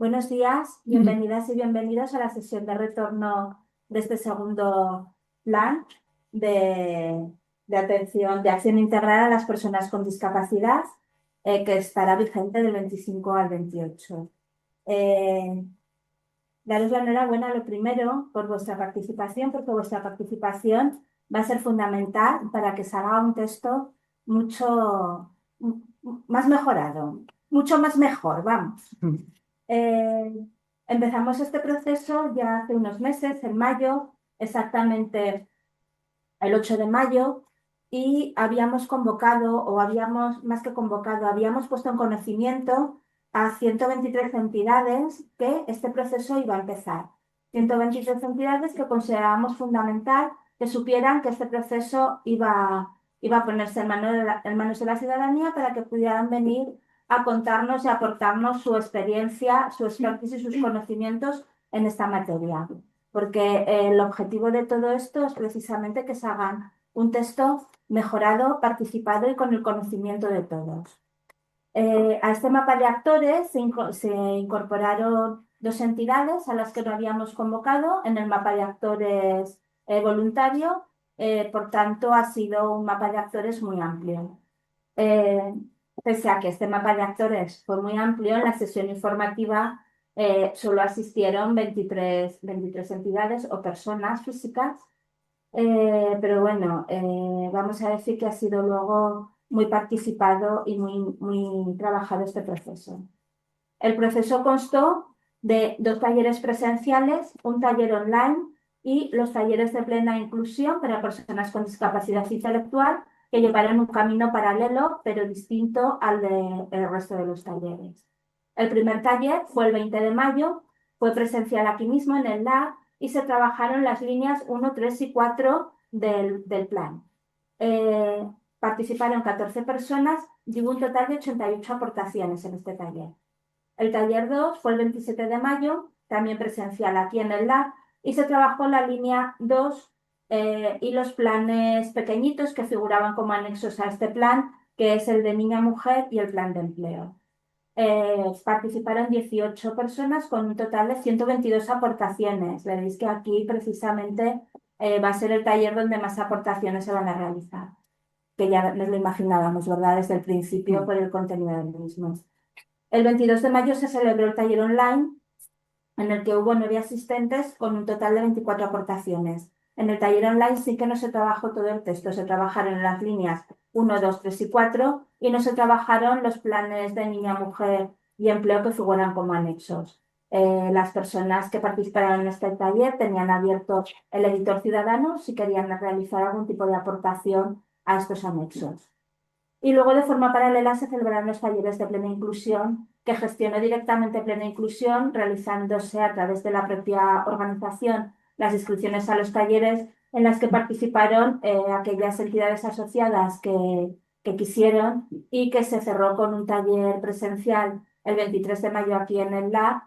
Buenos días, bienvenidas y bienvenidos a la sesión de retorno de este segundo plan de, de atención, de acción integral a las personas con discapacidad, que estará vigente del 25 al 28. Daros la enhorabuena, lo primero, por vuestra participación, porque vuestra participación va a ser fundamental para que salga un texto mucho más mejorado, mucho más mejor, vamos. Eh, Empezamos este proceso ya hace unos meses, en mayo, exactamente el 8 de mayo, y habíamos convocado, o habíamos, más que convocado, habíamos puesto en conocimiento a 123 entidades que este proceso iba a empezar. 123 entidades que considerábamos fundamental que supieran que este proceso iba a ponerse en manos de la ciudadanía para que pudieran venir a contarnos y aportarnos su experiencia, su expertise y sus conocimientos en esta materia. Porque el objetivo de todo esto es precisamente que se hagan un texto mejorado, participado y con el conocimiento de todos. A este mapa de actores se incorporaron dos entidades a las que no habíamos convocado en el mapa de actores voluntario. Por tanto, ha sido un mapa de actores muy amplio. Eh, Pese a que este mapa de actores fue muy amplio, en la sesión informativa solo asistieron 23 entidades o personas físicas, pero bueno, vamos a decir que ha sido luego muy participado y muy trabajado este proceso. El proceso constó de 2 talleres presenciales, un taller online y los talleres de plena inclusión para personas con discapacidad intelectual, que llevaron un camino paralelo pero distinto al del resto de los talleres. El primer taller fue el 20 de mayo, fue presencial aquí mismo en el LAB y se trabajaron las líneas 1, 3 y 4 del plan. Eh, Participaron 14 personas y hubo un total de 88 aportaciones en este taller. El taller 2 fue el 27 de mayo, también presencial aquí en el LAB, y se trabajó la línea 2 y los planes pequeñitos que figuraban como anexos a este plan, que es el de niña-mujer y el plan de empleo. Participaron 18 personas con un total de 122 aportaciones. Veréis que aquí precisamente va a ser el taller donde más aportaciones se van a realizar, que ya nos lo imaginábamos, ¿verdad? Desde el principio por el contenido del mismo. El 22 de mayo se celebró el taller online en el que hubo 9 asistentes con un total de 24 aportaciones. En el taller online sí que no se trabajó todo el texto, se trabajaron en las líneas 1, 2, 3 y 4 y no se trabajaron los planes de niña, mujer y empleo que figuran como anexos. Las personas que participaron en este taller tenían abierto el editor ciudadano si querían realizar algún tipo de aportación a estos anexos. Y luego, de forma paralela, se celebraron los talleres de plena inclusión, que gestionó directamente Plena Inclusión, realizándose a través de la propia organización las inscripciones a los talleres en las que participaron aquellas entidades asociadas que quisieron, y que se cerró con un taller presencial el 23 de mayo aquí en el LAB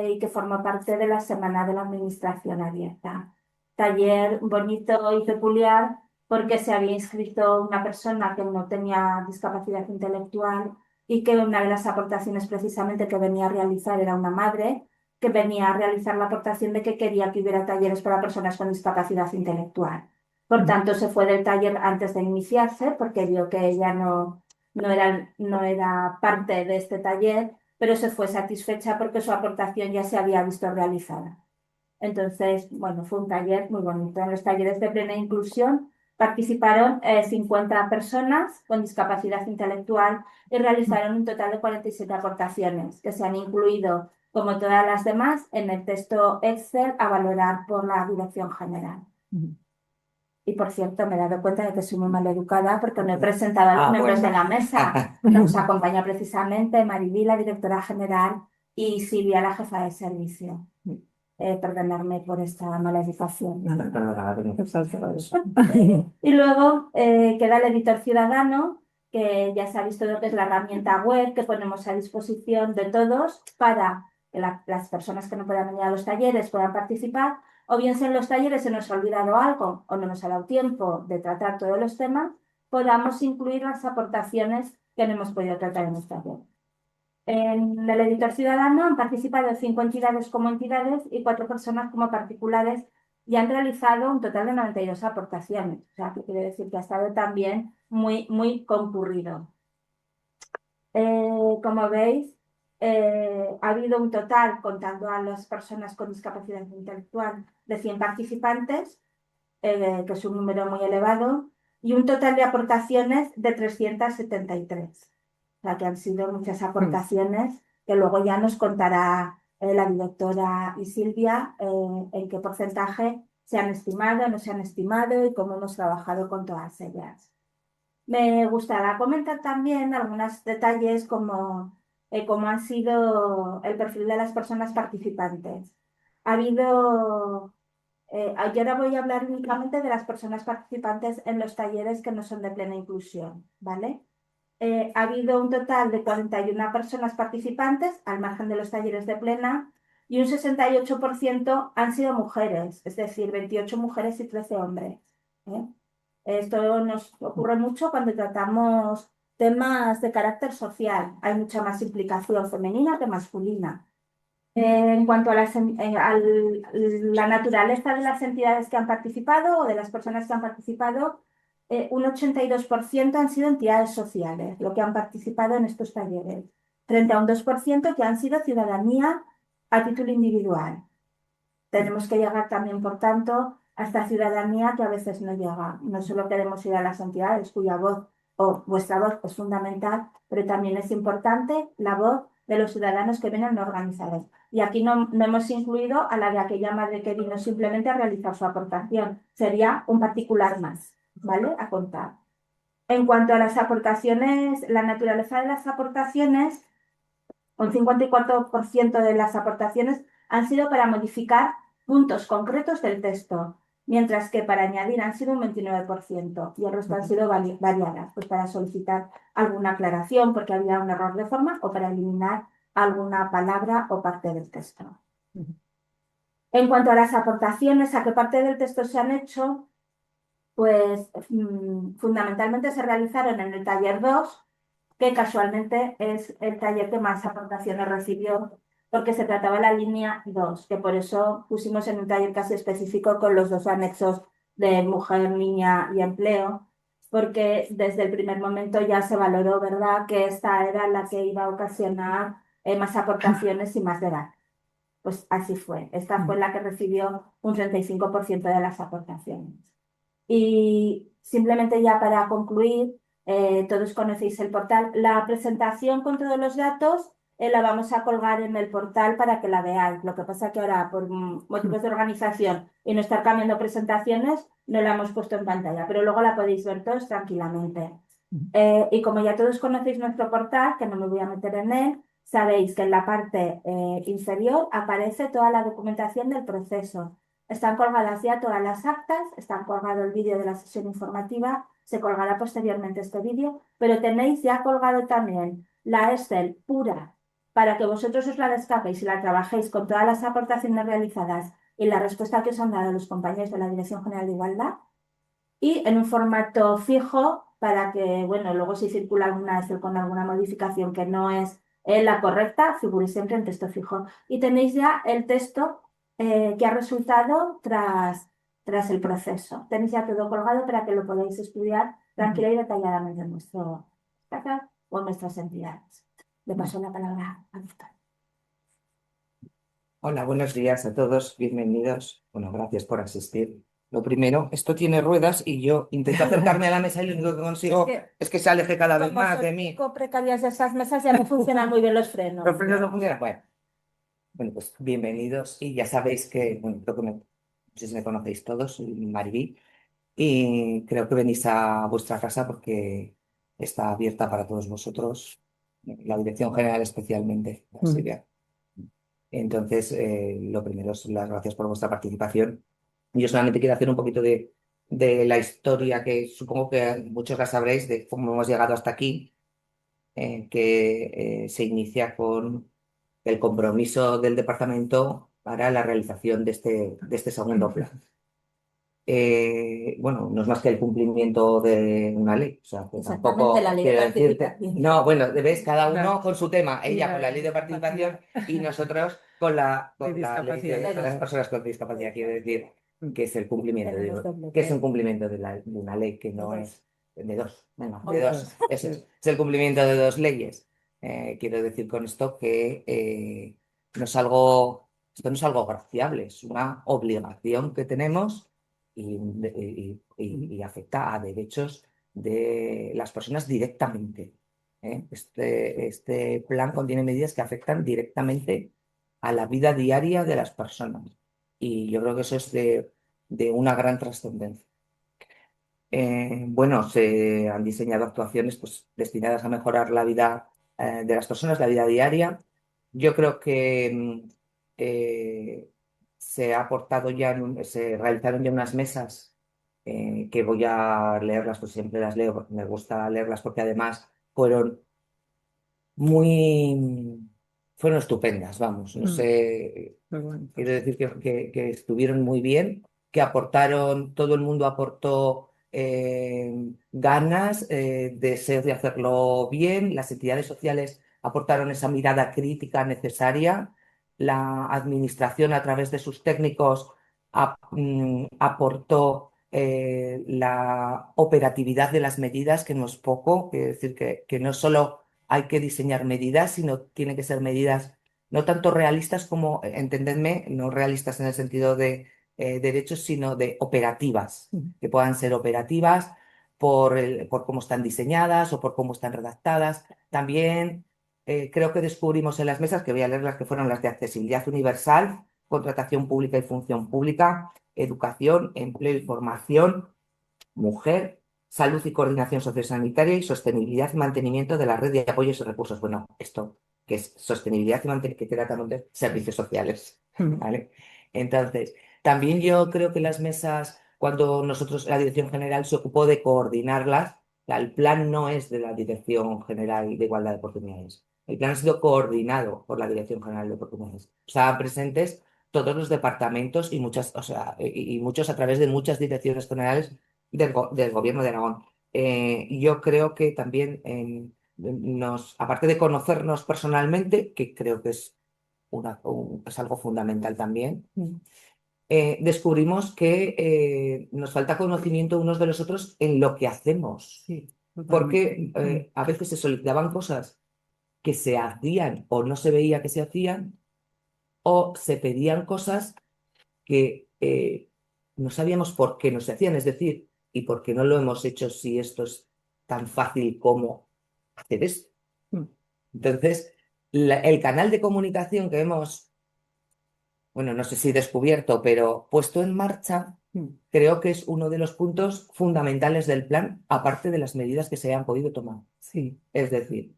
y que formó parte de la Semana de la Administración Abierta. Taller bonito y peculiar porque se había inscrito una persona que no tenía discapacidad intelectual y que una de las aportaciones precisamente que venía a realizar era una madre que venía a realizar la aportación de que quería que hubiera talleres para personas con discapacidad intelectual. Por tanto, se fue del taller antes de iniciarse porque vio que ella no era parte de este taller, pero se fue satisfecha porque su aportación ya se había visto realizada. Entonces, bueno, fue un taller muy bonito. En los talleres de plena inclusión participaron 50 personas con discapacidad intelectual y realizaron un total de 47 aportaciones que se han incluido, como todas las demás, en el texto Excel a valorar por la Dirección General. Y por cierto, me he dado cuenta de que soy muy mal educada porque no he presentado a los miembros de la mesa. Nos acompaña precisamente Maribí, la directora general, y Silvia, la jefa de servicio. Perdonarme por esta mala educación. No, no, perdona, Y luego queda el editor ciudadano, que ya se ha visto lo que es la herramienta web que ponemos a disposición de todos para que las personas que no puedan venir a los talleres puedan participar, o bien si en los talleres se nos ha olvidado algo o no nos ha dado tiempo de tratar todos los temas, podamos incluir las aportaciones que no hemos podido tratar en los talleres. En el editor ciudadano han participado 5 entidades como entidades y 4 personas como particulares y han realizado un total de 92 aportaciones. O sea, que quiere decir que ha estado también muy, muy concurrido. Como veis, ha habido un total, contando a las personas con discapacidad intelectual, de 100 participantes, que es un número muy elevado, y un total de aportaciones de 373. O sea, que han sido muchas aportaciones que luego ya nos contará la directora y Silvia en qué porcentaje se han estimado, no se han estimado y cómo hemos trabajado con todas ellas. Me gustaría comentar también algunos detalles como cómo han sido el perfil de las personas participantes. Ha habido, yo ahora voy a hablar únicamente de las personas participantes en los talleres que no son de plena inclusión, ¿vale? Ha habido un total de 41 personas participantes al margen de los talleres de plena y un 68% han sido mujeres, es decir, 28 mujeres y 13 hombres. ¿Eh? Esto nos ocurre mucho cuando tratamos temas de carácter social. Hay mucha más implicación femenina que masculina. En cuanto a la naturaleza de las entidades que han participado o de las personas que han participado, un 82% han sido entidades sociales, lo que han participado en estos talleres, frente a un 2% que han sido ciudadanía a título individual. Tenemos que llegar también, por tanto, a esta ciudadanía que a veces no llega. No solo queremos ir a las entidades cuya voz o vuestra voz es fundamental, pero también es importante la voz de los ciudadanos que vienen organizados. Y aquí no hemos incluido a la de aquella madre que vino simplemente a realizar su aportación. Sería un particular más, ¿vale? A contar. En cuanto a las aportaciones, la naturaleza de las aportaciones, un 54% de las aportaciones han sido para modificar puntos concretos del texto, mientras que para añadir han sido un 29% y el resto han sido variadas, pues para solicitar alguna aclaración porque había un error de forma o para eliminar alguna palabra o parte del texto. En cuanto a las aportaciones, a qué parte del texto se han hecho, pues fundamentalmente se realizaron en el taller 2, que casualmente es el taller que más aportaciones recibió, porque se trataba de la línea 2, que por eso pusimos en un taller casi específico con los 2 anexos de mujer, niña y empleo, porque desde el primer momento ya se valoró, ¿verdad?, que esta era la que iba a ocasionar más aportaciones y más debate. Pues así fue. Esta fue la que recibió un 35% de las aportaciones. Y simplemente ya para concluir, todos conocéis el portal. La presentación con todos los datos la vamos a colgar en el portal para que la veáis. Lo que pasa que ahora, por motivos de organización y no estar cambiando presentaciones, no la hemos puesto en pantalla, pero luego la podéis ver todos tranquilamente. Y como ya todos conocéis nuestro portal, que no me voy a meter en él, sabéis que en la parte inferior aparece toda la documentación del proceso. Están colgadas ya todas las actas, está colgado el vídeo de la sesión informativa, se colgará posteriormente este vídeo, pero tenéis ya colgado también la Excel pura para que vosotros os la descarguéis y la trabajéis con todas las aportaciones realizadas y la respuesta que os han dado los compañeros de la Dirección General de Igualdad y en un formato fijo para que, bueno, luego si circula alguna Excel con alguna modificación que no es la correcta, figure siempre en texto fijo. Y tenéis ya el texto que ha resultado tras el proceso. Tenéis ya todo colgado para que lo podáis estudiar tranquila y detalladamente en nuestro casa o en nuestras entidades. Le paso la palabra a Víctor. Hola, buenos días a todos, bienvenidos. Bueno, gracias por asistir. Lo primero, esto tiene ruedas y yo intento acercarme a la mesa y lo único que consigo es que se aleje cada vez más de mí. Como precarias de esas mesas ya no funcionan muy bien los frenos. Los frenos no funcionan. Bueno, pues bienvenidos y ya sabéis que, bueno, creo que no sé si me conocéis todos, soy Maribí y creo que venís a vuestra casa porque está abierta para todos vosotros, la Dirección General especialmente, Silvia. Entonces, lo primero es las gracias por vuestra participación. Yo solamente quiero hacer un poquito de la historia que supongo que muchos la sabréis de cómo hemos llegado hasta aquí, que se inicia con el compromiso del departamento para la realización de este segundo plan. bueno, no es más que el cumplimiento de una ley, o sea, que Exactamente, la tampoco ley de quiero decirte, participación. no, bueno, ves, cada Ya, uno con su tema, ella ya, con la ley de participación y nosotros de con la ley discapacidad. de las personas con discapacidad, quiero decir que es el cumplimiento Tenemos doble que es un P. cumplimiento de una ley que De no dos. es de dos, venga, O de de dos, dos. eso es el cumplimiento de dos leyes. Quiero decir con esto que no es algo, esto no es algo graciable, es una obligación que tenemos y afecta a derechos de las personas directamente. Este plan contiene medidas que afectan directamente a la vida diaria de las personas y yo creo que eso es de una gran trascendencia. Bueno, se han diseñado actuaciones pues, destinadas a mejorar la vida de las personas, la vida diaria. Yo creo que se ha aportado ya, se realizaron ya unas mesas que voy a leerlas, pues siempre las leo, porque me gusta leerlas porque además fueron muy, fueron estupendas, vamos, no Mm, sé, muy bonito. quiero decir que estuvieron muy bien, que aportaron, todo el mundo aportó ganas, deseo de hacerlo bien, las entidades sociales aportaron esa mirada crítica necesaria, la administración a través de sus técnicos aportó la operatividad de las medidas, que no es poco, quiero decir que no solo hay que diseñar medidas, sino tienen que ser medidas no tanto realistas como, entendedme, no realistas en el sentido de derechos, sino de operativas, Mm. que puedan ser operativas por cómo están diseñadas o por cómo están redactadas. También creo que descubrimos en las mesas, que voy a leer las que fueron las de accesibilidad universal, contratación pública y función pública, educación, empleo y formación, mujer, salud y coordinación sociosanitaria y sostenibilidad y mantenimiento de la red de apoyos y recursos. Bueno, esto que es sostenibilidad y mantenimiento, que queda también de servicios sociales, Mm. ¿vale? Entonces, también yo creo que las mesas, cuando nosotros, la Dirección General se ocupó de coordinarlas, el plan no es de la Dirección General de Igualdad de Oportunidades. El plan ha sido coordinado por la Dirección General de Oportunidades. Estaban presentes todos los departamentos y muchas, o sea, y muchos a través de muchas direcciones generales del gobierno de Aragón. Yo creo que también aparte de conocernos personalmente, que creo que es, es algo fundamental también, Mm. descubrimos que nos falta conocimiento unos de los otros en lo que hacemos, Sí, totalmente. porque Mm. a veces se solicitaban cosas que se hacían o no se veía que se hacían, o se pedían cosas que no sabíamos por qué no se hacían, es decir, y por qué no lo hemos hecho si esto es tan fácil como hacer esto. Mm. Entonces, el canal de comunicación que hemos, bueno, no sé si descubierto, pero puesto en marcha, Mm. creo que es uno de los puntos fundamentales del plan, aparte de las medidas que se hayan podido tomar. Sí. Es decir,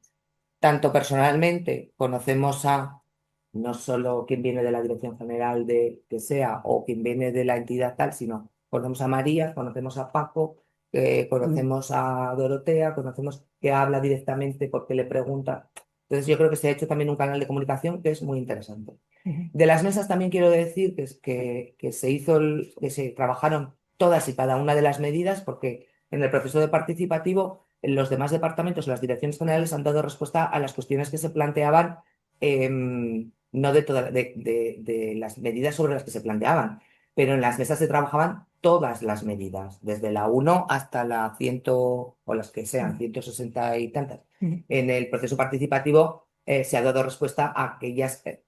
tanto personalmente conocemos a no solo quien viene de la dirección general de que sea o quien viene de la entidad tal, sino conocemos a María, conocemos a Paco, Mm. conocemos a Dorotea, conocemos que habla directamente porque le pregunta. Entonces yo creo que se ha hecho también un canal de comunicación que es muy interesante. Ujú. De las mesas también quiero decir que se hizo que se trabajaron todas y cada una de las medidas, porque en el proceso de participativo los demás departamentos, las direcciones generales han dado respuesta a las cuestiones que se planteaban, no de las medidas sobre las que se planteaban, pero en las mesas se trabajaban todas las medidas, desde la 1 hasta la 100 o las que sean, 160 y tantas. Mm. En el proceso participativo se ha dado respuesta a aquellas, es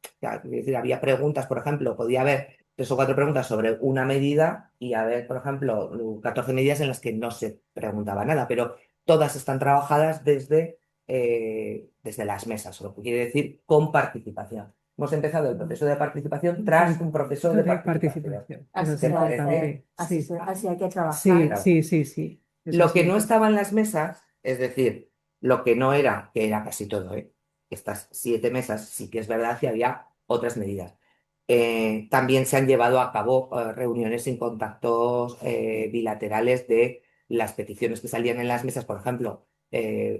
decir, había preguntas, por ejemplo, podía haber 3 o 4 preguntas sobre una medida y haber, por ejemplo, 14 medidas en las que no se preguntaba nada, pero todas están trabajadas desde las mesas, lo que quiere decir con participación. Hemos empezado el proceso de participación tras un proceso de De participación. participación. Eso Así es ¿Te se parece? hace, importante. Sí, así hay que sí, trabajar. Claro. sí, sí, sí. Eso Lo es que no importante. estaba en las mesas, es decir, lo que no era, que era casi todo, estas 7 mesas, sí que es verdad que había otras medidas. También se han llevado a cabo reuniones sin contactos bilaterales de las peticiones que salían en las mesas, por ejemplo,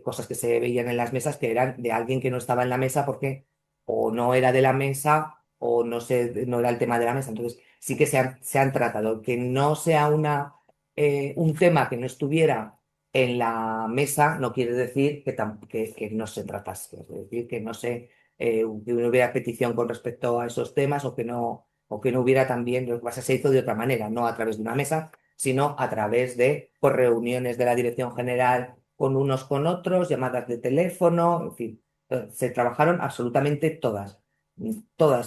cosas que se veían en las mesas que eran de alguien que no estaba en la mesa porque o no era de la mesa o no sé, no era el tema de la mesa. Entonces, sí que se han tratado. Que no sea un tema que no estuviera en la mesa no quiere decir que no se tratase. Es decir, que que no hubiera petición con respecto a esos temas o que no hubiera también, lo que pasa se hizo de otra manera, no a través de una mesa, sino a través de pues, reuniones de la dirección general con unos con otros, llamadas de teléfono, en fin. Se trabajaron absolutamente todas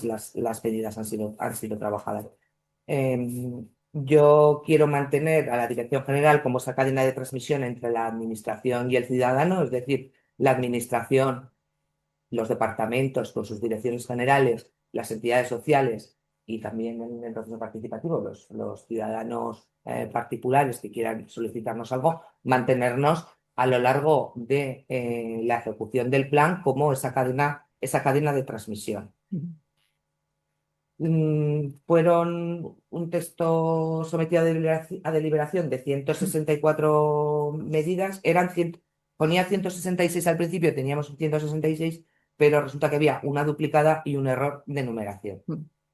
las medidas han sido trabajadas. Yo quiero mantener a la Dirección General como esa cadena de transmisión entre la Administración y el ciudadano, es decir, la Administración, los departamentos con sus direcciones generales, las entidades sociales y también en el proceso participativo, los ciudadanos particulares que quieran solicitarnos algo, mantenernos a lo largo de la ejecución del plan como esa cadena de transmisión. Fueron un texto sometido a deliberación de 164 medidas. Ponía 166 al principio, teníamos 166, pero resulta que había una duplicada y un error de numeración.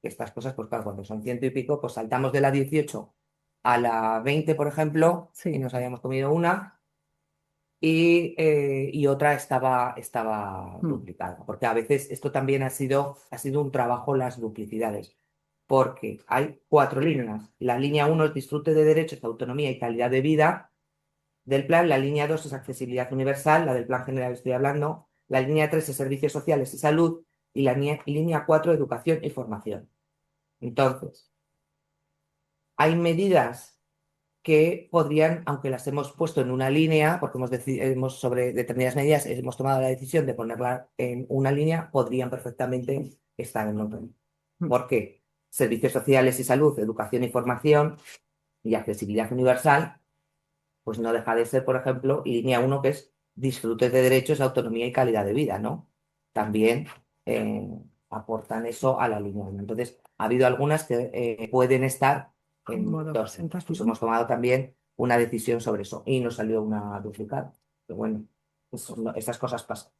Estas cosas, pues claro, cuando son ciento y pico, pues saltamos de la 18 a la 20, por ejemplo, y nos habíamos comido una. Y otra estaba duplicada, porque a veces esto también ha sido un trabajo, las duplicidades, porque hay 4 líneas. La línea 1 es disfrute de derechos, autonomía y calidad de vida del plan, la línea 2 es accesibilidad universal, la del plan general estoy hablando, la línea 3 es servicios sociales y salud, y la línea 4 educación y formación. Entonces, hay medidas que podrían, aunque las hemos puesto en una línea, porque sobre determinadas medidas hemos tomado la decisión de ponerla en una línea, podrían perfectamente estar en otra. ¿Por qué? Servicios sociales y salud, educación y formación y accesibilidad universal, pues no deja de ser, por ejemplo, línea 1, que es disfrute de derechos, autonomía y calidad de vida, ¿no? También eh, aportan eso a la línea 1. Entonces, ha habido algunas que pueden estar en dos. Pues hemos tomado también una decisión sobre eso y nos salió una duplicada. Pero bueno, esas cosas pasan.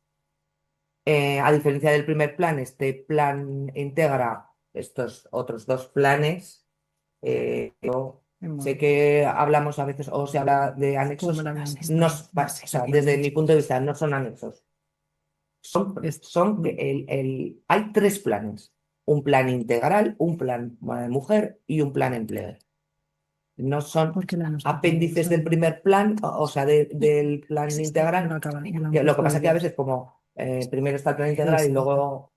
A diferencia del primer plan, este plan integra estos otros 2 planes. Yo sé que hablamos a veces o se habla de anexos. O sea, desde mi punto de vista, no son anexos. Hay 3 planes. Un plan integral, un plan mujer y un plan empleo. No son apéndices del primer plan, o sea, del plan integral. Lo que pasa es que a veces como primero está el plan integral y luego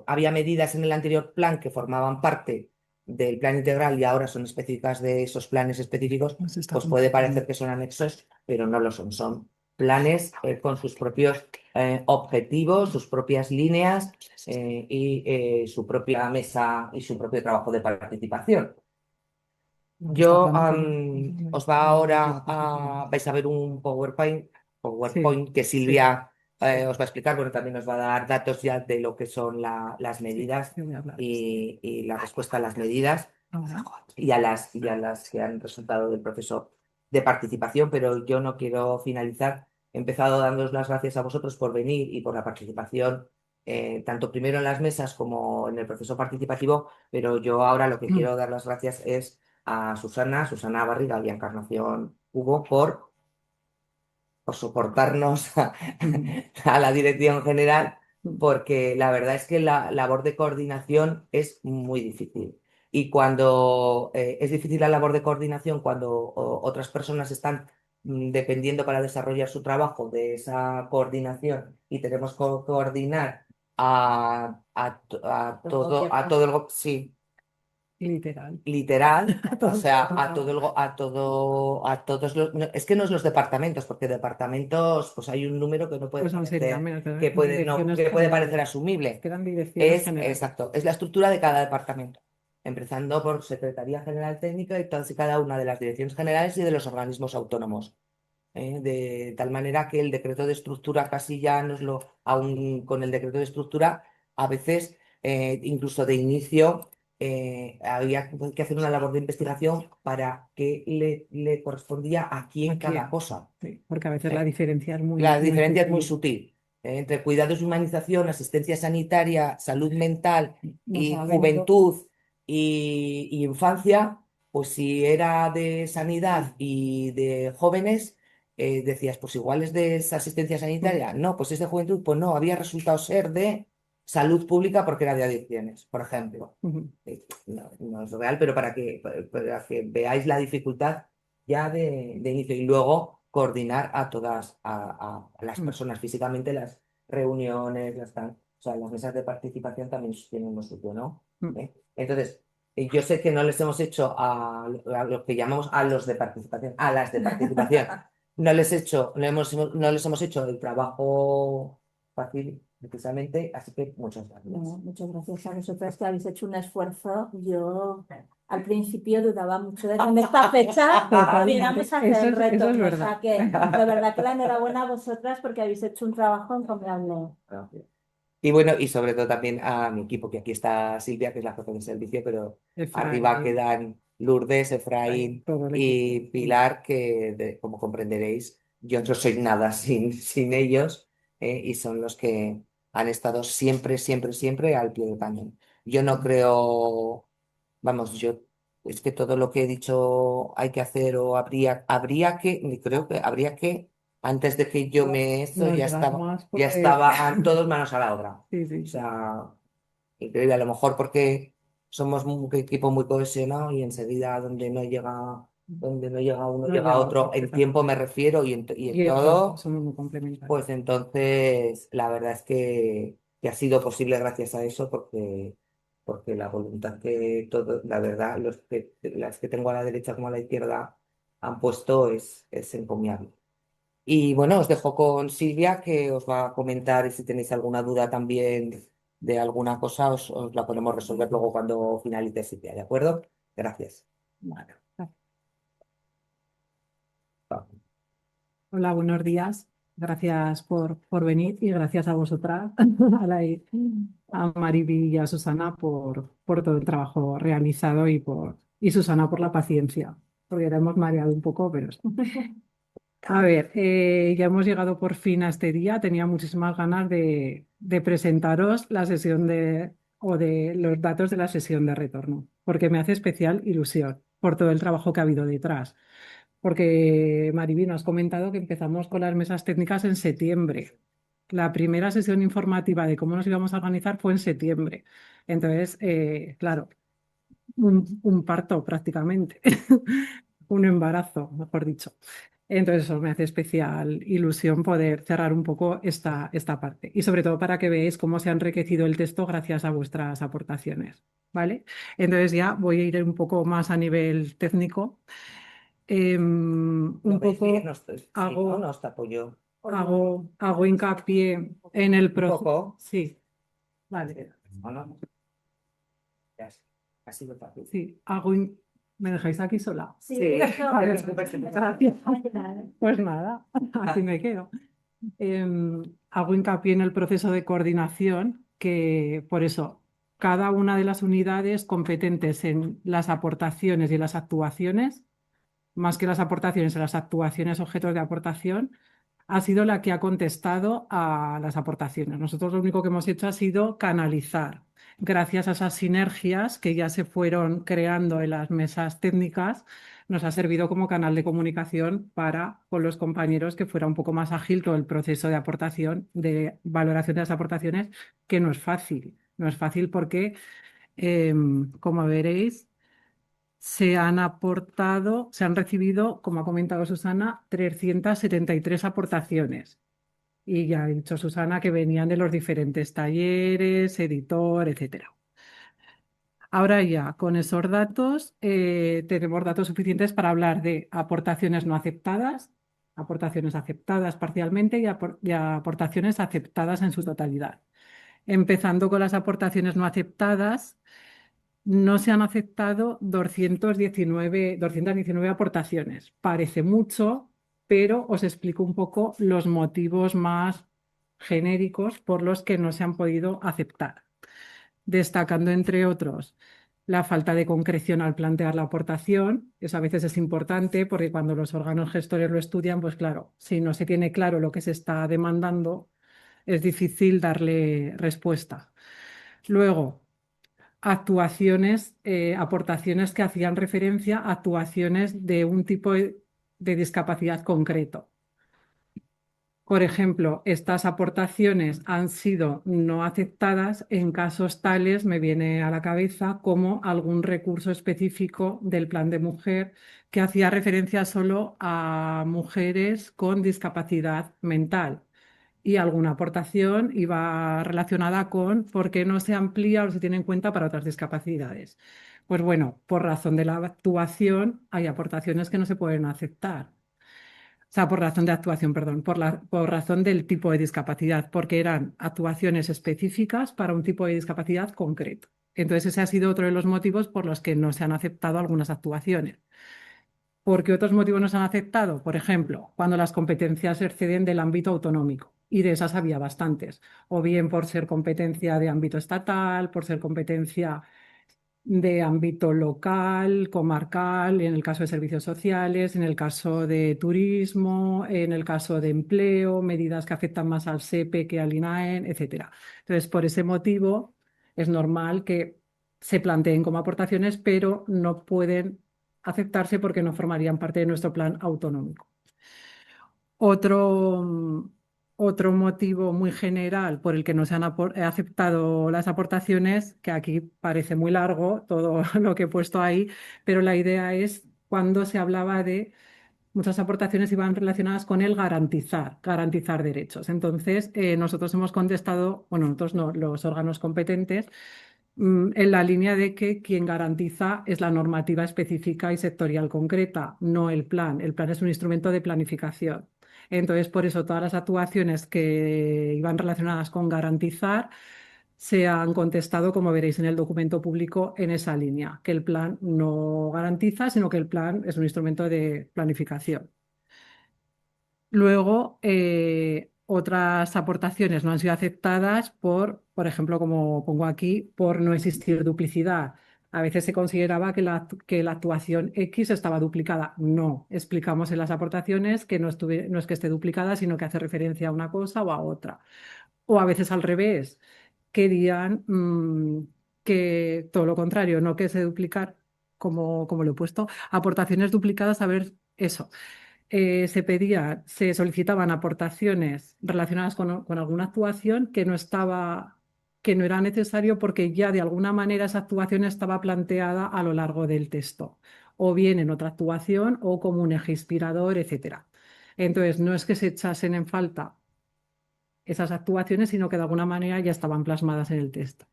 había medidas en el anterior plan que formaban parte del plan integral y ahora son específicas de esos planes específicos, pues puede parecer que son anexos, pero no lo son. Son planes con sus propios objetivos, sus propias líneas y su propia mesa y su propio trabajo de participación. Vais a ver un PowerPoint que Silvia os va a explicar, bueno, también nos va a dar datos ya de lo que son las medidas y la respuesta a las medidas y a las que han resultado del proceso de participación, pero yo no quiero finalizar. He empezado dándoos las gracias a vosotros por venir y por la participación, tanto primero en las mesas como en el proceso participativo, pero yo ahora lo que quiero dar las gracias es a Susana Barriga y a Encarnación Hugo por soportarnos a la dirección general, porque la verdad es que la labor de coordinación es muy difícil. Y cuando es difícil la labor de coordinación, cuando otras personas están dependiendo para desarrollar su trabajo de esa coordinación y tenemos que coordinar a todo sí, literal, o sea, a todos es que no es los departamentos, porque departamentos, pues hay un número que no puede que puede parecer asumible. Exacto, es la estructura de cada departamento, empezando por Secretaría General Técnica y todas y cada una de las direcciones generales y de los organismos autónomos. De tal manera que el decreto de estructura casi ya aún con el decreto de estructura, a veces, incluso de inicio, había que hacer una labor de investigación para qué le correspondía a quién cada cosa. Porque a veces la diferencia es muy La diferencia es muy sutil. entre cuidados y humanización, asistencia sanitaria, salud mental Nos y ha venido. juventud y infancia, pues si era de sanidad y de jóvenes, decías, pues igual es de esa asistencia sanitaria. No, pues es de juventud, pues no, había resultado ser de salud pública porque era de adicciones, por ejemplo. Ujú. No, no es real, pero para que veáis la dificultad ya de inicio y luego coordinar a todas, a las Mm. personas físicamente, las reuniones, o sea, las mesas de participación también tienen lo suyo, ¿no? Mm. Entonces, yo sé que no les hemos hecho a los que llamamos a los de participación, a las de participación, no les hemos hecho el trabajo fácil, precisamente, así que muchas gracias. No, muchas gracias a vosotras que habéis hecho un esfuerzo. Yo al principio dudaba mucho de que en esta fecha Totalmente. pudiéramos hacer Eso el es reto. O sea verdad. que de verdad que la enhorabuena a vosotras porque habéis hecho un trabajo encomiable. Gracias. Y bueno, y sobre todo también a mi equipo, que aquí está Silvia, que es la jefa de servicio, pero arriba Efraín, quedan Lourdes, Efraín todo el y equipo. Pilar, que como comprenderéis, yo no soy nada sin ellos, y son los que han estado siempre, siempre, siempre al pie del cañón. Yo no creo, vamos, es que todo lo que he dicho hay que hacer o habría que, creo que habría que, antes de que yo No ya digas estaba. más Ya porque estaban todos manos a la obra. sí, O sí. sea, increíble. A lo mejor porque somos un equipo muy cohesionado y enseguida donde no llega uno, No llega llega otro. otro, En tiempo me refiero y en y eso, todo, somos muy complementarios. pues entonces la verdad es que ha sido posible gracias a eso porque la voluntad que todo, la verdad, las que tengo a la derecha como a la izquierda han puesto es encomiable. Y bueno, os dejo con Silvia que os va a comentar y si tenéis alguna duda también de alguna cosa, os la podemos resolver luego cuando finalice Silvia, ¿de acuerdo? Gracias. Bueno, hola, buenos días. Gracias por venir y gracias a vosotras, a Mariby y a Susana por todo el trabajo realizado y Susana por la paciencia, porque la hemos mareado un poco, pero a ver, ya hemos llegado por fin a este día. Tenía muchísimas ganas de presentaros la sesión o de los datos de la sesión de retorno, porque me hace especial ilusión por todo el trabajo que ha habido detrás. Porque, Mariby, nos has comentado que empezamos con las mesas técnicas en septiembre. La primera sesión informativa de cómo nos íbamos a organizar fue en septiembre. Entonces, claro, un parto prácticamente, un embarazo, mejor dicho. Entonces, eso me hace especial ilusión poder cerrar un poco esta parte. Y sobre todo para que veáis cómo se ha enriquecido el texto gracias a vuestras aportaciones. ¿Vale? Entonces ya voy a ir un poco más a nivel técnico. Un ¿Lo veis poco bien? Sí, ¿no? hago, ¿No os tapo yo? hago hincapié en el Un proceso. poco. Sí, vale. ¿O no? Ya, ha sido fácil. Sí, ¿me dejáis aquí sola? Sí, Vale, gracias. Pues nada, así me quedo. Hago hincapié en el proceso de coordinación, que por eso cada una de las unidades competentes en las aportaciones y las actuaciones, más que las aportaciones, en las actuaciones objetos de aportación, ha sido la que ha contestado a las aportaciones. Nosotros lo único que hemos hecho ha sido canalizar, gracias a esas sinergias que ya se fueron creando en las mesas técnicas, nos ha servido como canal de comunicación para con los compañeros que fuera un poco más ágil todo el proceso de aportación, de valoración de las aportaciones, que no es fácil. No es fácil porque, como veréis, se han recibido, como ha comentado Susana, 373 aportaciones. Y ya ha dicho Susana que venían de los diferentes talleres, editor, etcétera. Ahora ya, con esos datos, tenemos datos suficientes para hablar de aportaciones no aceptadas, aportaciones aceptadas parcialmente y aportaciones aceptadas en su totalidad. Empezando con las aportaciones no aceptadas, no se han aceptado 219 aportaciones. Parece mucho, pero os explico un poco los motivos más genéricos por los que no se han podido aceptar, destacando entre otros la falta de concreción al plantear la aportación. Eso a veces es importante porque cuando los órganos gestores lo estudian, pues claro, si no se tiene claro lo que se está demandando, es difícil darle respuesta. Luego, aportaciones que hacían referencia a actuaciones de un tipo de discapacidad concreto. Por ejemplo, estas aportaciones han sido no aceptadas en casos tales, me viene a la cabeza, como algún recurso específico del Plan de Mujer que hacía referencia solo a mujeres con discapacidad mental. Y alguna aportación iba relacionada con por qué no se amplía o se tiene en cuenta para otras discapacidades. Pues bueno, por razón de la actuación hay aportaciones que no se pueden aceptar. O sea, por razón de actuación, perdón, por razón del tipo de discapacidad, porque eran actuaciones específicas para un tipo de discapacidad concreto. Entonces, ese ha sido otro de los motivos por los que no se han aceptado algunas actuaciones. ¿Por qué otros motivos no se han aceptado? Por ejemplo, cuando las competencias exceden del ámbito autonómico, y de esas había bastantes, o bien por ser competencia de ámbito estatal, por ser competencia de ámbito local, comarcal, en el caso de servicios sociales, en el caso de turismo, en el caso de empleo, medidas que afectan más al SEPE que al INAEN, etcétera. Entonces, por ese motivo, es normal que se planteen como aportaciones, pero no pueden aceptarse porque no formarían parte de nuestro plan autonómico. Otro motivo muy general por el que no se han aceptado las aportaciones, que aquí parece muy largo todo lo que he puesto ahí, pero la idea es cuando se hablaba de muchas aportaciones iban relacionadas con el garantizar derechos. Entonces, nosotros hemos contestado, bueno, nosotros no, los órganos competentes, en la línea de que quien garantiza es la normativa específica y sectorial concreta, no el plan. El plan es un instrumento de planificación. Entonces, por eso todas las actuaciones que iban relacionadas con garantizar se han contestado, como veréis en el documento público, en esa línea, que el plan no garantiza, sino que el plan es un instrumento de planificación. Luego, otras aportaciones no han sido aceptadas por ejemplo, como pongo aquí, por no existir duplicidad. A veces se consideraba que la actuación X estaba duplicada. No, explicamos en las aportaciones que no es que esté duplicada, sino que hace referencia a una cosa o a otra. O a veces al revés, querían que todo lo contrario, no que se duplicar, como lo he puesto, aportaciones duplicadas, a ver eso se solicitaban aportaciones relacionadas con alguna actuación que no era necesario porque ya de alguna manera esa actuación estaba planteada a lo largo del texto, o bien en otra actuación o como un eje inspirador, etcétera. Entonces, no es que se echasen en falta esas actuaciones, sino que de alguna manera ya estaban plasmadas en el texto.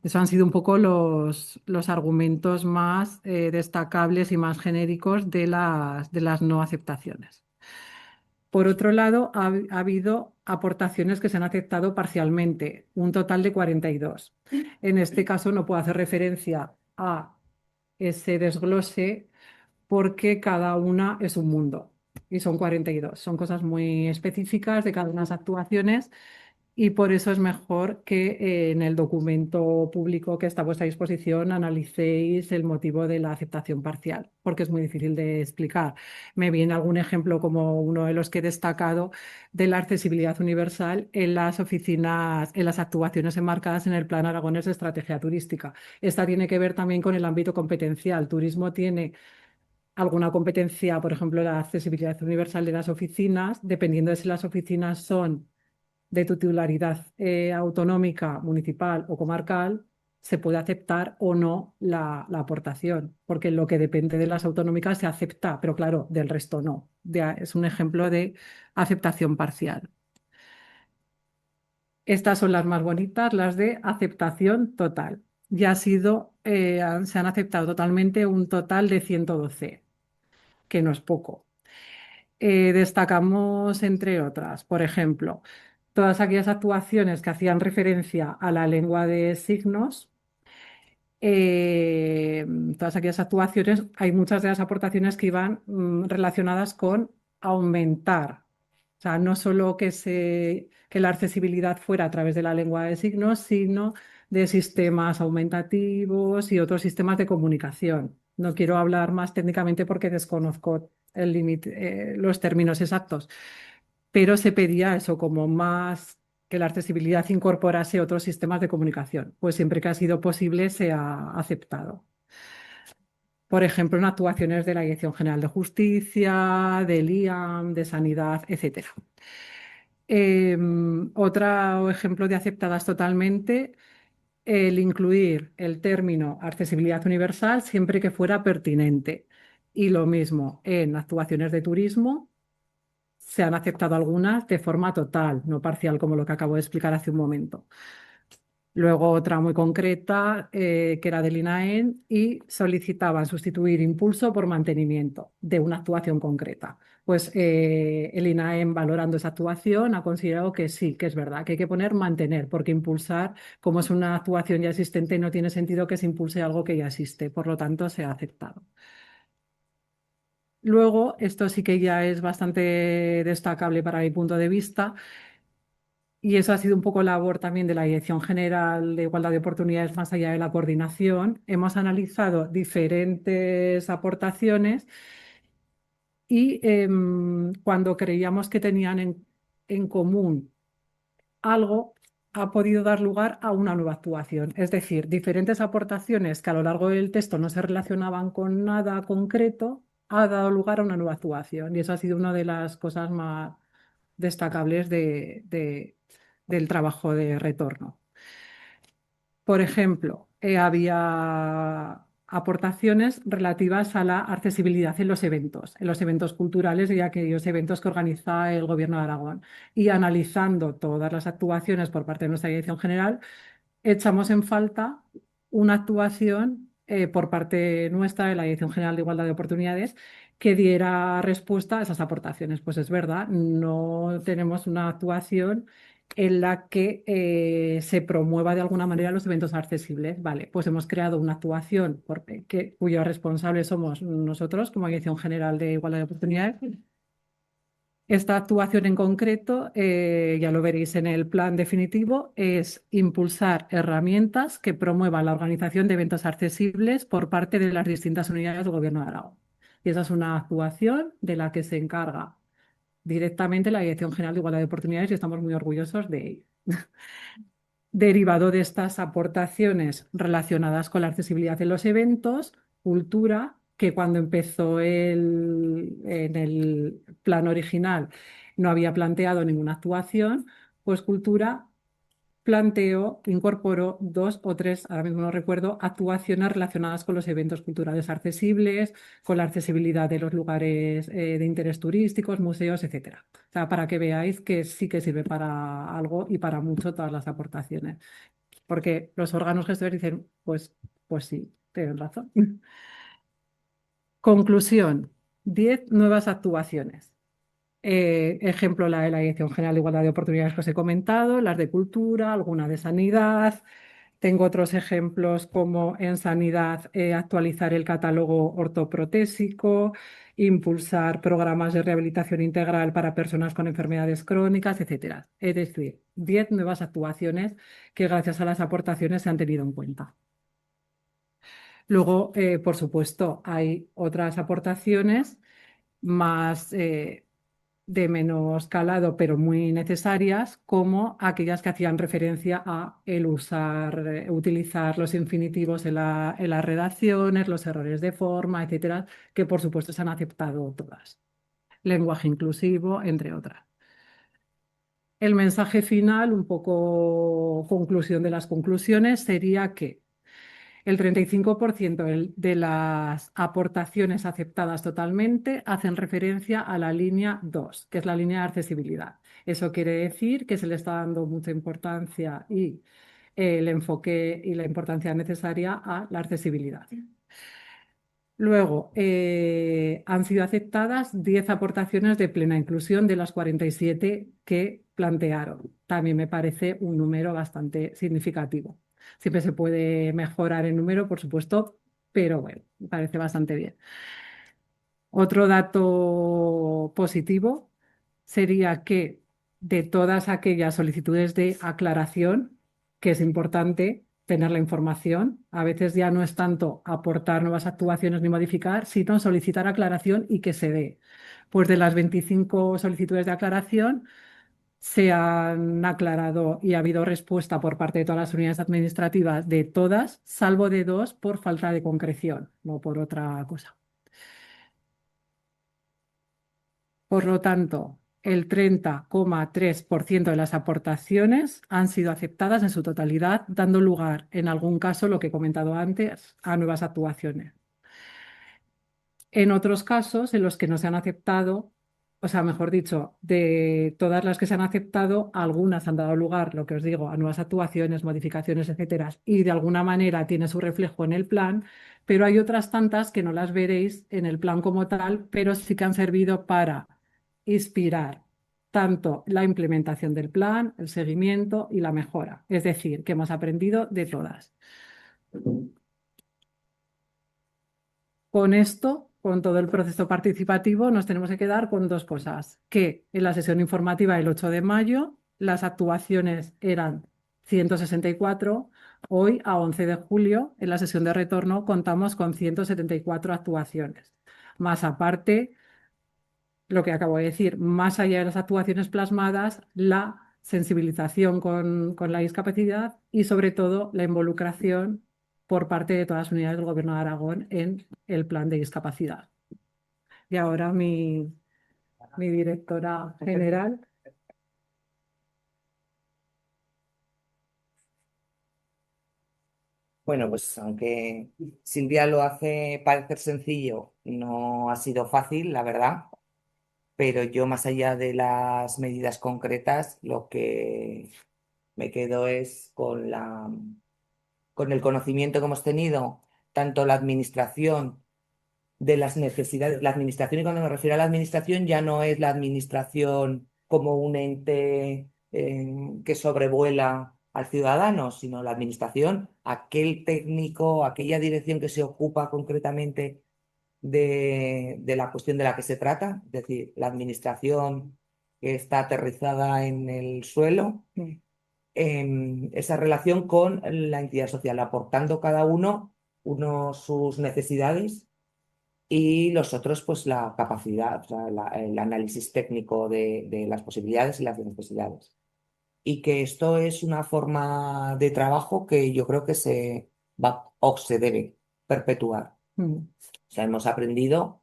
Esos han sido un poco los argumentos más destacables y más genéricos de las no aceptaciones. Por otro lado, ha habido aportaciones que se han aceptado parcialmente, un total de 42. En este caso no puedo hacer referencia a ese desglose porque cada una es un mundo y son 42. Son cosas muy específicas de cada una de las actuaciones y por eso es mejor que en el documento público que está a vuestra disposición analicéis el motivo de la aceptación parcial, porque es muy difícil de explicar. Me viene algún ejemplo como uno de los que he destacado de la accesibilidad universal en las oficinas, en las actuaciones enmarcadas en el Plan Aragonés de Estrategia Turística. Esta tiene que ver también con el ámbito competencial. Turismo tiene alguna competencia, por ejemplo, la accesibilidad universal de las oficinas, dependiendo de si las oficinas son de titularidad autonómica, municipal o comarcal, se puede aceptar o no la aportación, porque lo que depende de las autonómicas se acepta, pero claro, del resto no. Es un ejemplo de aceptación parcial. Estas son las más bonitas, las de aceptación total. Ya se han aceptado totalmente un total de 112, que no es poco. Destacamos, entre otras, por ejemplo, todas aquellas actuaciones que hacían referencia a la lengua de signos, eh, todas aquellas actuaciones, hay muchas de las aportaciones que iban relacionadas con aumentar, o sea, no solo que la accesibilidad fuera a través de la lengua de signos, sino de sistemas aumentativos y otros sistemas de comunicación. No quiero hablar más técnicamente porque desconozco los términos exactos, pero se pedía eso como más que la accesibilidad incorporase otros sistemas de comunicación, pues siempre que ha sido posible se ha aceptado. Por ejemplo, en actuaciones de la Dirección General de Justicia, del IAM, de Sanidad, etc. Otro ejemplo de aceptadas totalmente, el incluir el término accesibilidad universal siempre que fuera pertinente. Y lo mismo en actuaciones de turismo, se han aceptado algunas de forma total, no parcial, como lo que acabo de explicar hace un momento. Luego otra muy concreta, que era del INAEN, y solicitaban sustituir impulso por mantenimiento de una actuación concreta. Pues el INAEN, valorando esa actuación, ha considerado que sí, que es verdad, que hay que poner mantener, porque impulsar, como es una actuación ya existente, no tiene sentido que se impulse algo que ya existe, por lo tanto se ha aceptado. Luego, esto sí que ya es bastante destacable para mi punto de vista, y eso ha sido un poco labor también de la Dirección General de Igualdad de Oportunidades, más allá de la coordinación. Hemos analizado diferentes aportaciones y cuando creíamos que tenían en común algo, ha podido dar lugar a una nueva actuación. Es decir, diferentes aportaciones que a lo largo del texto no se relacionaban con nada concreto, ha dado lugar a una nueva actuación. Y eso ha sido una de las cosas más destacables del trabajo de retorno. Por ejemplo, había aportaciones relativas a la accesibilidad en los eventos culturales y aquellos eventos que organiza el Gobierno de Aragón. Y analizando todas las actuaciones por parte de nuestra Dirección General, echamos en falta una actuación por parte nuestra de la Dirección General de Igualdad de Oportunidades que diera respuesta a esas aportaciones. Pues es verdad, no tenemos una actuación en la que se promueva de alguna manera los eventos accesibles. Vale, pues hemos creado una actuación cuyos responsables somos nosotros como Dirección General de Igualdad de Oportunidades. Esta actuación en concreto, ya lo veréis en el plan definitivo, es impulsar herramientas que promuevan la organización de eventos accesibles por parte de las distintas unidades del Gobierno de Aragón. Y esa es una actuación de la que se encarga directamente la Dirección General de Igualdad de Oportunidades y estamos muy orgullosos de ello. Derivado de estas aportaciones relacionadas con la accesibilidad en los eventos, cultura, que cuando empezó en el plan original no había planteado ninguna actuación, pues cultura incorporó 2 o 3, ahora mismo no recuerdo, actuaciones relacionadas con los eventos culturales accesibles, con la accesibilidad de los lugares de interés turísticos, museos, etcétera. O sea, para que veáis que sí que sirve para algo y para mucho todas las aportaciones. Porque los órganos gestores dicen, pues sí, tienen razón. Conclusión, 10 nuevas actuaciones. Ejemplo, la de la Dirección General de Igualdad de Oportunidades que os he comentado, las de cultura, alguna de sanidad. Tengo otros ejemplos como en sanidad actualizar el catálogo ortoprotésico, impulsar programas de rehabilitación integral para personas con enfermedades crónicas, etc. Es decir, 10 nuevas actuaciones que gracias a las aportaciones se han tenido en cuenta. Luego, por supuesto, hay otras aportaciones más de menos calado, pero muy necesarias, como aquellas que hacían referencia a el utilizar los infinitivos en las redacciones, los errores de forma, etcétera, que por supuesto se han aceptado todas. Lenguaje inclusivo, entre otras. El mensaje final, un poco conclusión de las conclusiones, sería que el 35% de las aportaciones aceptadas totalmente hacen referencia a la línea 2, que es la línea de accesibilidad. Eso quiere decir que se le está dando mucha importancia y el enfoque y la importancia necesaria a la accesibilidad. Luego, han sido aceptadas 10 aportaciones de plena inclusión de las 47 que plantearon. También me parece un número bastante significativo. Siempre se puede mejorar el número, por supuesto, pero bueno, me parece bastante bien. Otro dato positivo sería que de todas aquellas solicitudes de aclaración, que es importante tener la información, a veces ya no es tanto aportar nuevas actuaciones ni modificar, sino solicitar aclaración y que se dé. Pues de las 25 solicitudes de aclaración, se han aclarado y ha habido respuesta por parte de todas las unidades administrativas, de todas, salvo de 2 por falta de concreción, no por otra cosa. Por lo tanto, el 30,3% de las aportaciones han sido aceptadas en su totalidad, dando lugar, en algún caso, lo que he comentado antes, a nuevas actuaciones. En otros casos, en los que no se han aceptado, o sea, mejor dicho, de todas las que se han aceptado, algunas han dado lugar, lo que os digo, a nuevas actuaciones, modificaciones, etcétera, y de alguna manera tiene su reflejo en el plan, pero hay otras tantas que no las veréis en el plan como tal, pero sí que han servido para inspirar tanto la implementación del plan, el seguimiento y la mejora. Es decir, que hemos aprendido de todas. Con esto, con todo el proceso participativo, nos tenemos que quedar con 2 cosas, que en la sesión informativa del 8 de mayo las actuaciones eran 164, hoy a 11 de julio en la sesión de retorno contamos con 174 actuaciones, más aparte, lo que acabo de decir, más allá de las actuaciones plasmadas, la sensibilización con la discapacidad y sobre todo la involucración por parte de todas las unidades del Gobierno de Aragón en el plan de discapacidad. Y ahora mi directora general. Bueno, pues aunque Silvia lo hace parecer sencillo, no ha sido fácil, la verdad, pero yo más allá de las medidas concretas, lo que me quedo es con el conocimiento que hemos tenido, tanto la administración de las necesidades, la administración, y cuando me refiero a la administración ya no es la administración como un ente que sobrevuela al ciudadano, sino la administración, aquel técnico, aquella dirección que se ocupa concretamente de la cuestión de la que se trata, es decir, la administración que está aterrizada en el suelo, esa relación con la entidad social, aportando cada uno sus necesidades y los otros, pues la capacidad, o sea, el análisis técnico de las posibilidades y las necesidades. Y que esto es una forma de trabajo que yo creo que se va o se debe perpetuar. O sea, hemos aprendido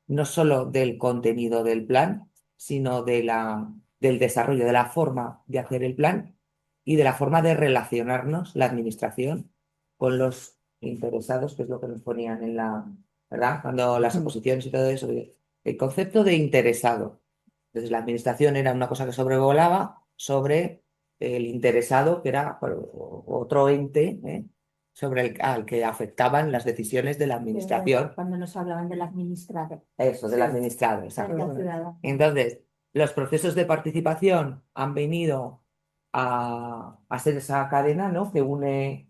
no solo del contenido del plan, sino del desarrollo, de la forma de hacer el plan y de la forma de relacionarnos la administración con los interesados, que es lo que nos ponían en ¿verdad? Cuando las oposiciones y todo eso, el concepto de interesado. Entonces, la administración era una cosa que sobrevolaba sobre el interesado, que era otro ente, al que afectaban las decisiones de la administración. Cuando nos hablaban del administrador. Eso, del administrado, exacto. Entonces, los procesos de participación han venido a ser esa cadena, ¿no?, que une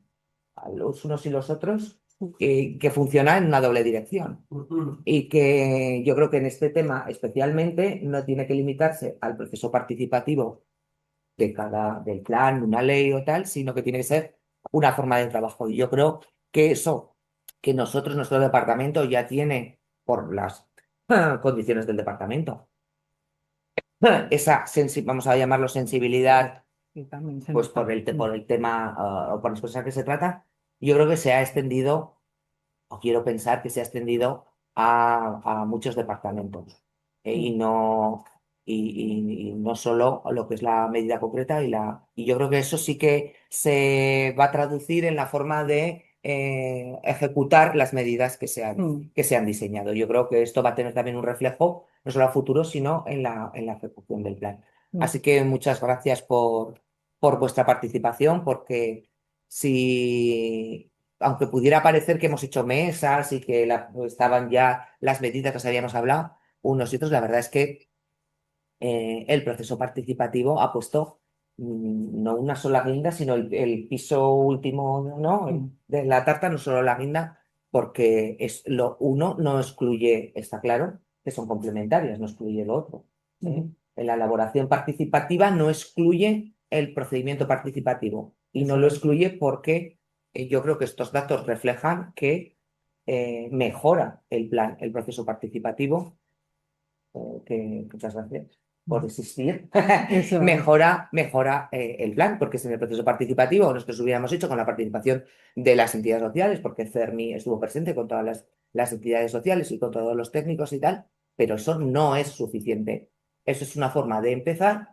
a los unos y los otros, que funciona en una doble dirección. Y que yo creo que en este tema especialmente no tiene que limitarse al proceso participativo del plan, una ley o tal, sino que tiene que ser una forma de trabajo. Y yo creo que eso que nuestro departamento ya tiene por las condiciones del departamento, vamos a llamarlo sensibilidad, pues por el tema o por las cosas que se trata, yo creo que se ha extendido, o quiero pensar que se ha extendido a muchos departamentos, y no solo lo que es la medida concreta y yo creo que eso sí que se va a traducir en la forma de ejecutar las medidas que se han diseñado. Yo creo que esto va a tener también un reflejo, no solo a futuro, sino en la ejecución del plan. Así que muchas gracias por vuestra participación, porque si, aunque pudiera parecer que hemos hecho mesas y que estaban ya las medidas que os habíamos hablado, unos y otros, la verdad es que el proceso participativo ha puesto no una sola guinda, sino el piso último, ¿no?, de la tarta, no solo la guinda, porque uno no excluye, está claro, que son complementarias, no excluye lo otro. En la elaboración participativa no excluye el procedimiento participativo y no lo excluye porque yo creo que estos datos reflejan que mejora el plan, el proceso participativo. Muchas gracias. por existir, Eso es. mejora el plan, porque si en el proceso participativo nosotros hubiéramos hecho con la participación de las entidades sociales, porque CERMI estuvo presente con todas las entidades sociales y con todos los técnicos y tal, pero eso no es suficiente. Eso es una forma de empezar,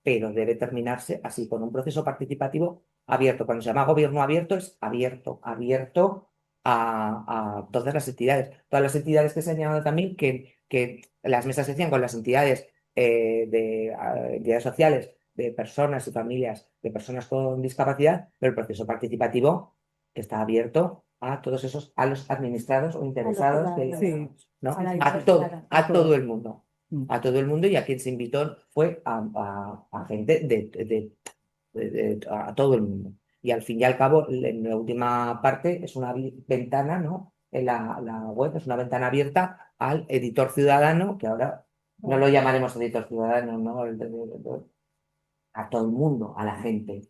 pero debe terminarse así, con un proceso participativo abierto. Cuando se llama gobierno abierto, es abierto, abierto a todas las entidades. Todas las entidades que se han llamado también, que las mesas se hacían con las entidades entidades sociales, de personas y familias de personas con discapacidad, pero el proceso participativo está abierto a todos esos, a los administrados o interesados, Sí. ¿no? A la A interesada. todo el mundo. Mm. A todo el mundo, y a quien se invitó fue a gente a todo el mundo. Y al fin y al cabo, en la última parte es una ventana, ¿no? En la web es una ventana abierta al editor ciudadano, que ahora no lo llamaremos editor ciudadano, ¿no? A todo el mundo, a la gente,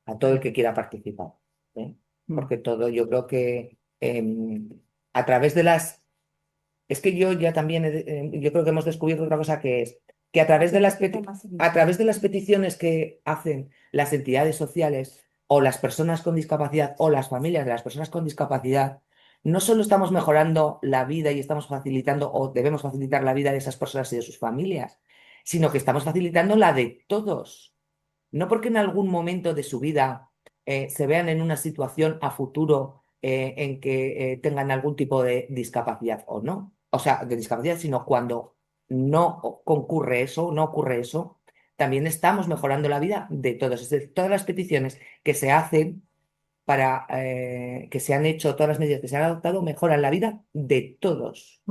a todo el que quiera participar, ¿eh? Porque todo, yo creo que a través de es que yo ya también, yo creo que hemos descubierto otra cosa, que es que a través de las peticiones que hacen las entidades sociales o las personas con discapacidad o las familias de las personas con discapacidad, no solo estamos mejorando la vida y estamos facilitando o debemos facilitar la vida de esas personas y de sus familias, sino que estamos facilitando la de todos. No porque en algún momento de su vida se vean en una situación a futuro en que tengan algún tipo de discapacidad o no. O sea, de discapacidad, sino cuando no concurre eso, no ocurre eso, también estamos mejorando la vida de todos. Es decir, todas las peticiones que se hacen que se han hecho, todas las medidas que se han adoptado, mejoran la vida de todos.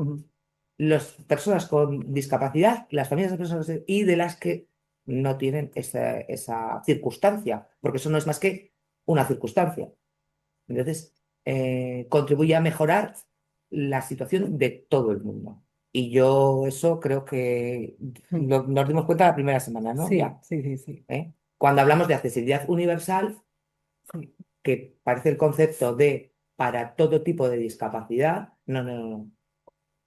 Las personas con discapacidad, las familias de personas y de las que no tienen esa circunstancia, porque eso no es más que una circunstancia. Entonces, contribuye a mejorar la situación de todo el mundo. Y yo eso creo que nos dimos cuenta la primera semana, ¿no? Sí, Ya, sí. ¿eh? Cuando hablamos de accesibilidad universal, que parece el concepto de para todo tipo de discapacidad, no.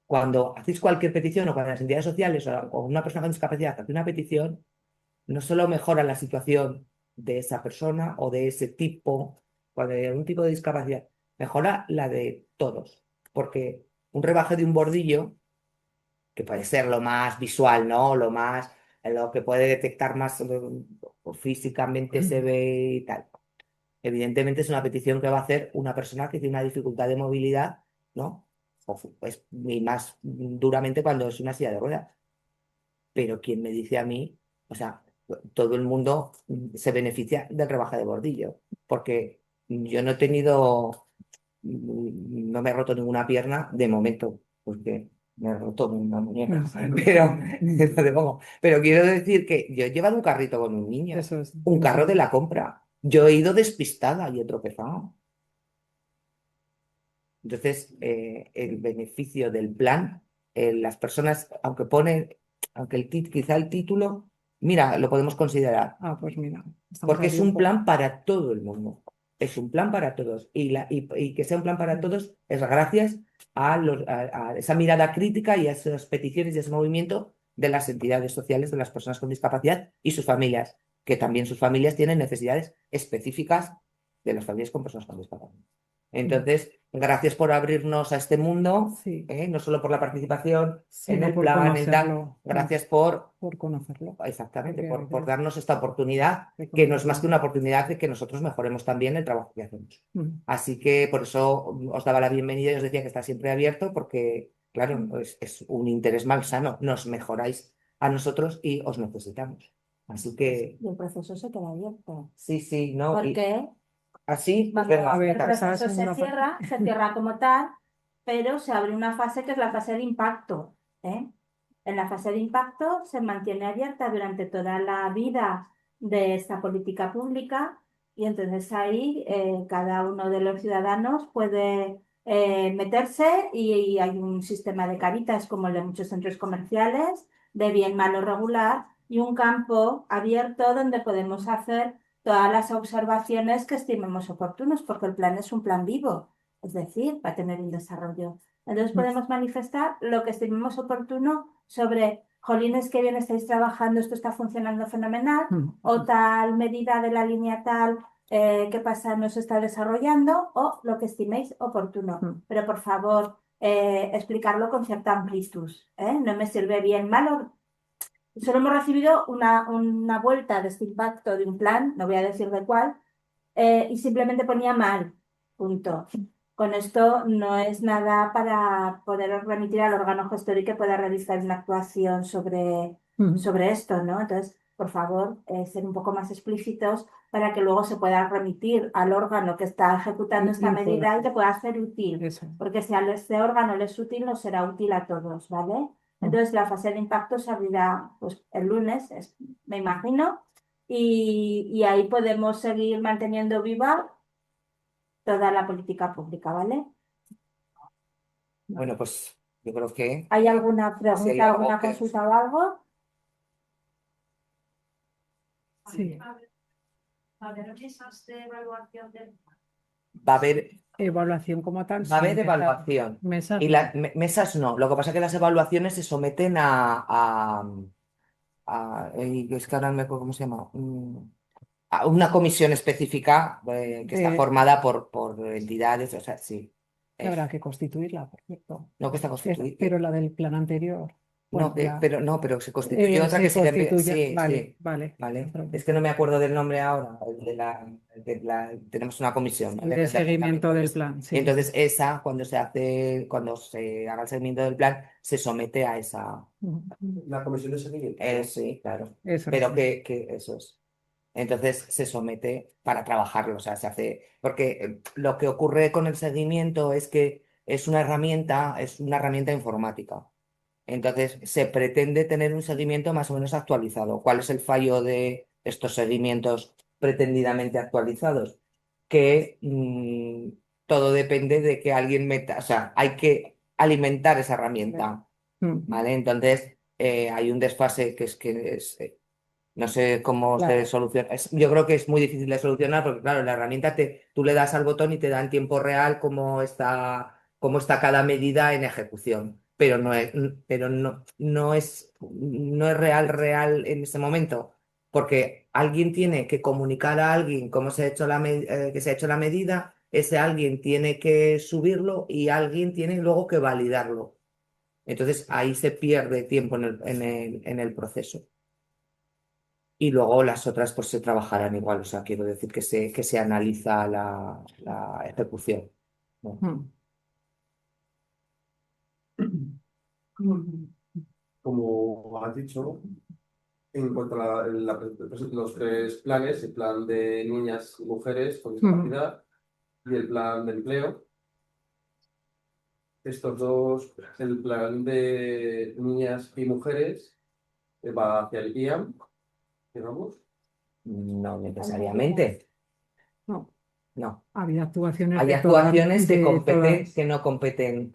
Cuando hacéis cualquier petición o cuando las entidades sociales o una persona con discapacidad hace una petición, no solo mejora la situación de esa persona o de ese tipo, o de algún tipo de discapacidad, mejora la de todos. Porque un rebaje de un bordillo, que puede ser lo más visual, ¿no? Lo que puede detectar más físicamente se ve y tal. Evidentemente es una petición que va a hacer una persona que tiene una dificultad de movilidad, ¿no? Pues, y más duramente cuando es una silla de ruedas. Pero quien me dice a mí, o sea, todo el mundo se beneficia del rebaje de bordillo, porque yo no he tenido, no me he roto ninguna pierna de momento, porque me he roto una muñeca, pero, no te pongo. Pero quiero decir que yo he llevado un carrito con un niño, Eso es. un carro de la compra. Yo he ido despistada y he tropezado. Entonces, el beneficio del plan, las personas, aunque quizá el título, mira, lo podemos considerar, Ah, pues mira, estamos porque es un abiertos. plan para todo el mundo. Es un plan para todos. Y que sea un plan para todos es gracias a esa mirada crítica y a esas peticiones y ese movimiento de las entidades sociales de las personas con discapacidad y sus familias, que también sus familias tienen necesidades específicas de las familias con personas con discapacidad. Entonces, gracias por abrirnos a este mundo, Sí, no solo por la participación en sino el por plan, en tal. conocerlo. Gracias por, Por conocerlo. exactamente, Porque a por veces darnos esta oportunidad, de que no es más que conocerlo. una oportunidad de que nosotros mejoremos también el trabajo que hacemos. Mm. Así que por eso os daba la bienvenida y os decía que está siempre abierto, porque, claro, es un interés malsano. Nos mejoráis a nosotros y os necesitamos. Así que, Y el proceso se queda abierto. sí, ¿no? ¿Por Y qué? así, Vamos, venga, A ver, el esa proceso segunda se cierra como tal, pero se abre una fase que es la fase de impacto, ¿eh? En la fase de impacto se mantiene abierta durante toda la vida de esta política pública y entonces ahí cada uno de los ciudadanos puede meterse y hay un sistema de caritas como el de muchos centros comerciales, de bien, malo, regular y un campo abierto donde podemos hacer todas las observaciones que estimemos oportunos, porque el plan es un plan vivo, es decir, va a tener un desarrollo. Entonces podemos manifestar lo que estimemos oportuno sobre, jolines, qué bien estáis trabajando, esto está funcionando fenomenal, o tal medida de la línea tal, qué pasa, no se está desarrollando, o lo que estiméis oportuno. Pero por favor, explicarlo con cierta amplitud, ¿eh? No me sirve bien malo. Solo hemos recibido una vuelta de este impacto de un plan, no voy a decir de cuál, y simplemente ponía mal, punto. Con esto no es nada para poder remitir al órgano gestor y que pueda realizar una actuación sobre esto, ¿no? Entonces, por favor, ser un poco más explícitos para que luego se pueda remitir al órgano que está ejecutando esta medida y que pueda ser útil. Eso. Porque si a este órgano le es útil, nos será útil a todos, ¿vale? Entonces, la fase de impacto se abrirá pues, el lunes, me imagino, y ahí podemos seguir manteniendo viva toda la política pública, ¿vale? Bueno, pues yo creo que ¿Hay alguna si hay pregunta, algo alguna que... consulta o algo? Sí. Va a haber mesas de evaluación del... Va a haber, Evaluación como tal. va a sí, haber evaluación. Mesas. Y las mesas no. Lo que pasa es que las evaluaciones se someten es que ahora no me acuerdo cómo se llama. A una comisión específica que está formada por entidades, o sea, sí. Que habrá que constituirla, por cierto. No, que está constituida. Pero la del plan anterior. No, Bueno, pero se constituye otra se que se llama. constituye. Sí, Vale, sí. vale. Vale. Es que no me acuerdo del nombre ahora. Tenemos una comisión, El ¿vale? de seguimiento del plan, Y sí. entonces esa, cuando se haga el seguimiento del plan, se somete a esa. La comisión de seguimiento. Sí, claro. Eso Pero es. que eso es. Entonces se somete para trabajarlo, o sea, se hace. Porque lo que ocurre con el seguimiento es que es una herramienta informática. Entonces, se pretende tener un seguimiento más o menos actualizado. ¿Cuál es el fallo de estos seguimientos pretendidamente actualizados? Que todo depende de que alguien meta, o sea, hay que alimentar esa herramienta, ¿vale? Entonces, hay un desfase no sé cómo se soluciona. Yo creo que es muy difícil de solucionar porque, claro, la herramienta tú le das al botón y te da en tiempo real cómo está cada medida en ejecución. Pero no es real en ese momento. Porque alguien tiene que comunicar a alguien cómo se ha hecho que se ha hecho la medida, ese alguien tiene que subirlo y alguien tiene luego que validarlo. Entonces ahí se pierde tiempo en el proceso. Y luego las otras pues se trabajarán igual, o sea, quiero decir que se analiza la ejecución. Bueno. Como has dicho, en cuanto a los tres planes, el plan de niñas y mujeres con discapacidad y el plan de empleo, estos dos, el plan de niñas y mujeres va hacia el IAM, digamos. No necesariamente. No. No. Había actuaciones Hay de actuaciones todas. que no competen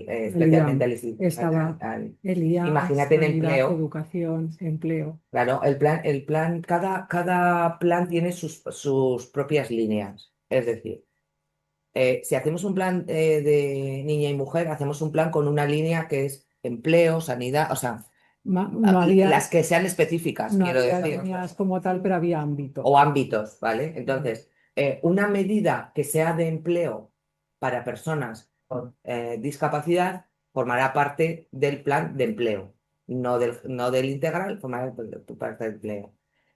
especialmente Estaba el IAM, imagínate en sanidad, empleo. educación, empleo. Claro, cada plan tiene sus propias líneas. Es decir, si hacemos un plan de niña y mujer, hacemos un plan con una línea que es empleo, sanidad, o sea, No había, las que sean específicas, no quiero había decir, líneas como tal, pero había ámbitos. o ámbitos, ¿vale? Entonces, una medida que sea de empleo para personas con discapacidad formará parte del plan de empleo, no del integral, formará parte del empleo.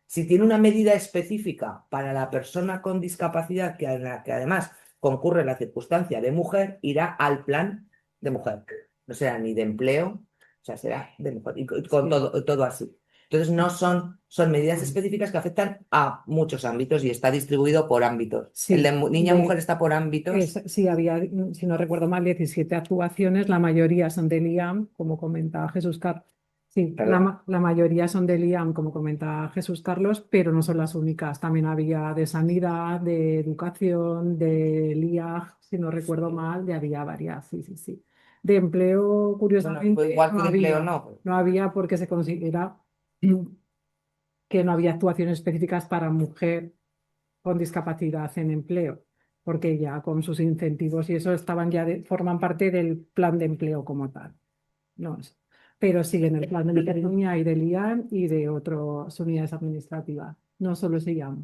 Si tiene una medida específica para la persona con discapacidad, que además concurre la circunstancia de mujer, irá al plan de mujer. No será ni de empleo, o sea, será de mujer. Y con todo así. Entonces, no son medidas específicas que afectan a muchos ámbitos y está distribuido por ámbitos. Sí, El de niña-mujer está por ámbitos. Sí, había, si no recuerdo mal, 17 actuaciones, la mayoría son del IAM, como comentaba Jesús Carlos. Sí, la mayoría son del IAM, como comentaba Jesús Carlos, pero no son las únicas. También había de sanidad, de educación, del IAG, si no recuerdo mal, había varias, sí. De empleo, curiosamente, Bueno, igual que no de había, empleo no. no había porque se considera que no había actuaciones específicas para mujer con discapacidad en empleo, porque ya con sus incentivos y eso forman parte del plan de empleo como tal. No, pero siguen el plan de Cataluña y del IAN y de otras unidades administrativas, no solo se llama.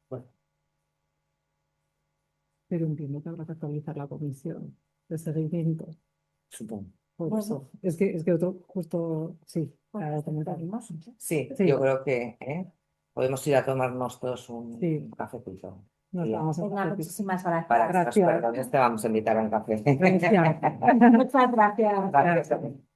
Bueno. Pero entiendo que habrá que actualizar la comisión de seguimiento. Supongo. Por Bueno. eso. Es que otro justo, sí, para comentar. Sí, Sí. yo creo que podemos ir a tomarnos todos Sí. un cafecito. Nos Y ya. vamos a Venga, hacer- muchísimas gracias. Para que nos Gracias. perdones, te vamos a invitar a un café. Gracias. Muchas gracias. Gracias.